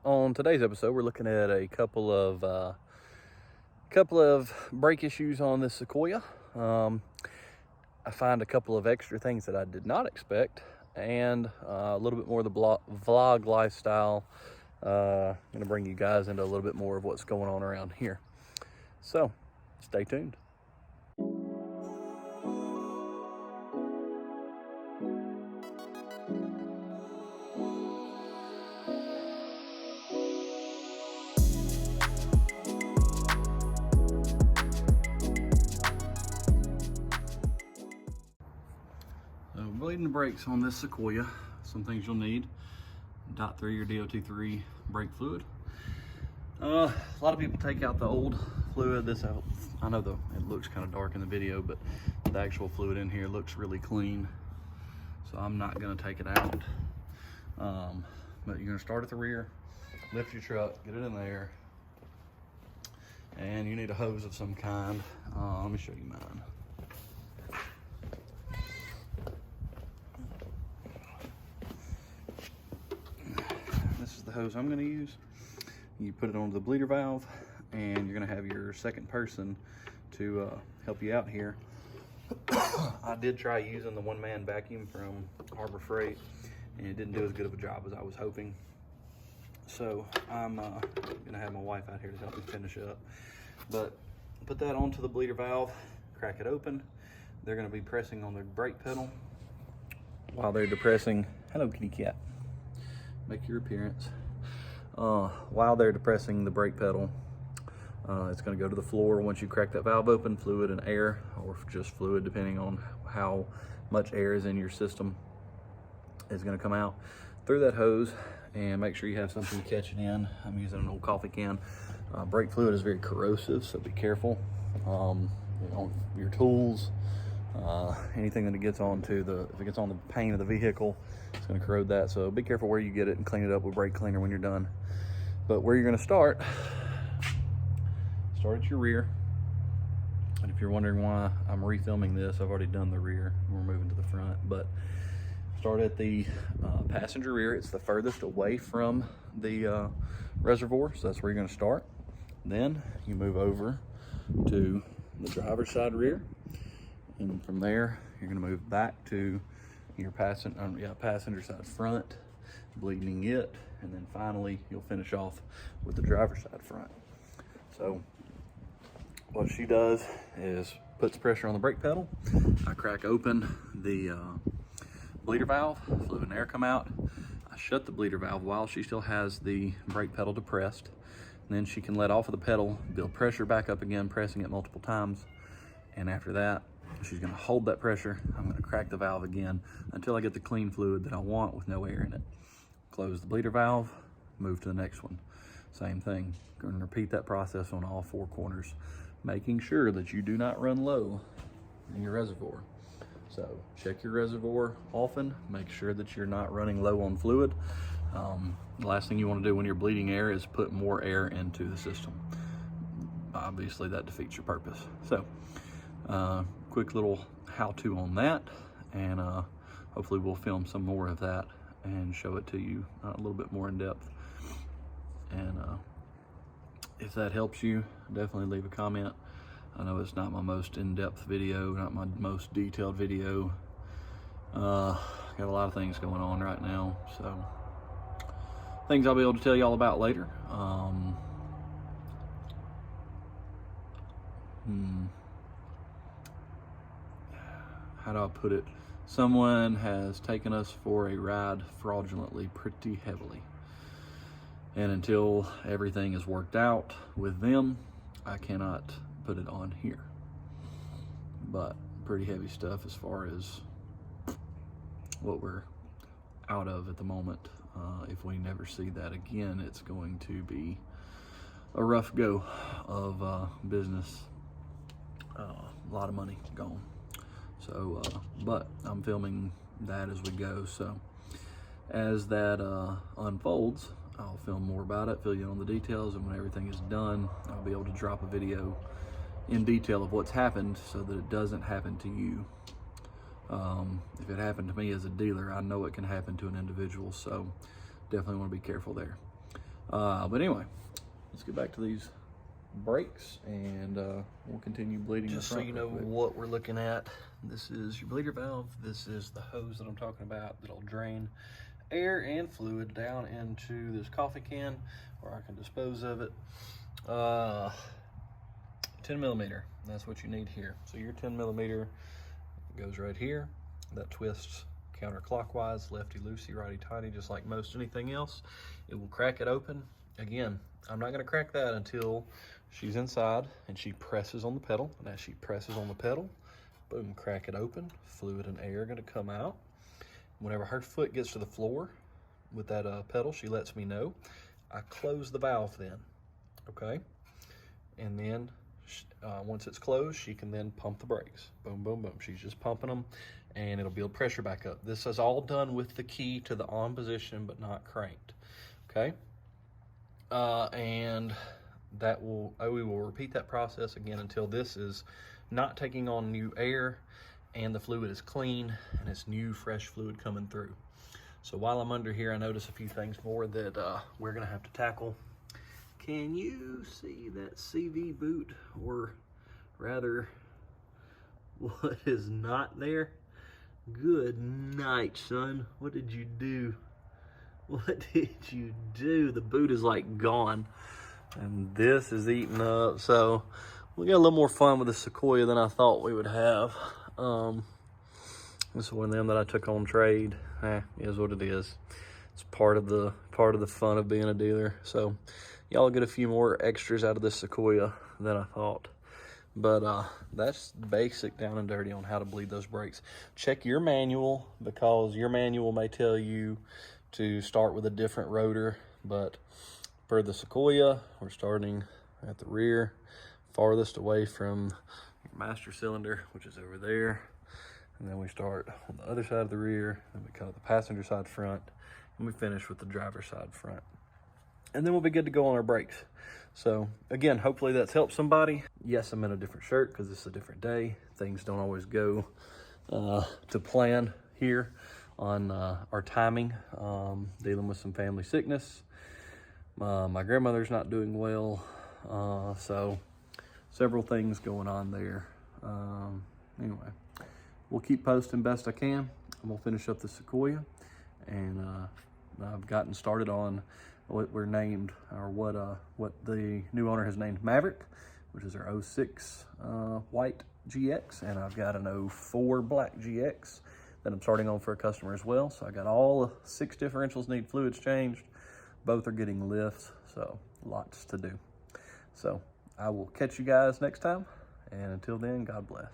on today's episode, we're looking at a couple of brake issues on this Sequoia. I find a couple of extra things that I did not expect, and a little bit more of the vlog lifestyle. I'm gonna bring you guys into a little bit more of what's going on around here. So stay tuned. Bleeding the brakes on this Sequoia. Some things you'll need: DOT3 or DOT3 brake fluid. A lot of people take out the old fluid. I know it looks kind of dark in the video, but the actual fluid in here looks really clean, so I'm not going to take it out. But you're going to start at the rear, lift your truck, get it in there, and you need a hose of some kind. Let me show you mine. This is the hose I'm going to use. You put it onto the bleeder valve, and you're going to have your second person to help you out here. I did try using the one-man vacuum from Harbor Freight, and it didn't do as good of a job as I was hoping. So I'm going to have my wife out here to help me finish up. But put that onto the bleeder valve, crack it open. They're going to be pressing on the brake pedal while they're depressing. Hello, kitty cat. Make your appearance. While they're depressing the brake pedal, it's going to go to the floor. Once you crack that valve open, fluid and air, or just fluid depending on how much air is in your system, is going to come out through that hose. And make sure you have something to catch it in. I'm using an old coffee can. Brake fluid is very corrosive, so be careful. Your tools, anything that it gets onto if it gets on the paint of the vehicle, it's going to corrode that. So be careful where you get it and clean it up with brake cleaner when you're done. But where you're going to start at your rear. And if you're wondering why I'm refilming this, I've already done the rear. We're moving to the front, but start at the passenger rear. It's the furthest away from the reservoir, so that's where you're going to start. Then you move over to the driver's side rear, and from there you're going to move back to your passenger side front, bleeding it, and then finally you'll finish off with the driver's side front. So what she does is puts pressure on the brake pedal. I crack open the bleeder valve, fluid and air come out. I shut the bleeder valve while she still has the brake pedal depressed. And then she can let off of the pedal, build pressure back up again, pressing it multiple times. And after that, she's gonna hold that pressure. I'm gonna crack the valve again until I get the clean fluid that I want with no air in it. Close the bleeder valve, move to the next one. Same thing, gonna repeat that process on all four corners, making sure that you do not run low in your reservoir. So check your reservoir often, make sure that you're not running low on fluid. The last thing you want to do when you're bleeding air is put more air into the system. Obviously that defeats your purpose. So quick little how-to on that, and hopefully we'll film some more of that and show it to you a little bit more in depth. And if that helps you, definitely leave a comment. I know it's not my most in-depth video, not my most detailed video. Got a lot of things going on right now, so things I'll be able to tell you all about later. How do I put it? Someone has taken us for a ride fraudulently pretty heavily. And until everything is worked out with them, I cannot put it on here. But pretty heavy stuff as far as what we're out of at the moment. If we never see that again, it's going to be a rough go of business. A lot of money gone. So, but I'm filming that as we go. So as that unfolds, I'll film more about it, fill you in on the details, and when everything is done, I'll be able to drop a video in detail of what's happened so that it doesn't happen to you. If it happened to me as a dealer, I know it can happen to an individual, so definitely want to be careful there. But anyway, let's get back to these brakes, and we'll continue bleeding. Just so you know what we're looking at, this is your bleeder valve. This is the hose that I'm talking about that'll drain air and fluid down into this coffee can where I can dispose of it. 10 millimeter, that's what you need here. So your 10 millimeter goes right here. That twists counterclockwise, lefty-loosey, righty-tighty, just like most anything else. It will crack it open. Again, I'm not gonna crack that until she's inside and she presses on the pedal. And as she presses on the pedal, boom, crack it open. Fluid and air are gonna come out. Whenever her foot gets to the floor with that pedal, she lets me know. I close the valve then, okay? And then once it's closed, she can then pump the brakes. Boom, boom, boom. She's just pumping them, and it'll build pressure back up. This is all done with the key to the on position, but not cranked, okay? And that will, we will repeat that process again until this is not taking on new air and the fluid is clean and it's new, fresh fluid coming through. So while I'm under here, I notice a few things more that we're gonna have to tackle. Can you see that CV boot, or rather what is not there? Good night, son. What did you do? What did you do? The boot is like gone, and this is eaten up. So we got a little more fun with the Sequoia than I thought we would have. This is one of them that I took on trade. Is what it is. It's part of the fun of being a dealer. So y'all get a few more extras out of this Sequoia than I thought. But that's basic down and dirty on how to bleed those brakes. Check your manual, because your manual may tell you to start with a different rotor. But for the Sequoia, we're starting at the rear, farthest away from your master cylinder, which is over there. And then we start on the other side of the rear, then we cut the passenger side front, and we finish with the driver's side front. And then we'll be good to go on our brakes. So again, hopefully that's helped somebody. Yes, I'm in a different shirt because this is a different day. Things don't always go to plan here on our timing. Dealing with some family sickness. My grandmother's not doing well. So several things going on there. Anyway, we'll keep posting best I can. I'm gonna finish up the Sequoia, and I've gotten started on what we're named, or what the new owner has named Maverick, which is our 06 white GX, and I've got an 04 black GX that I'm starting on for a customer as well. So I got all 6 differentials need fluids changed. Both are getting lifts, so lots to do. So I will catch you guys next time, and until then, God bless.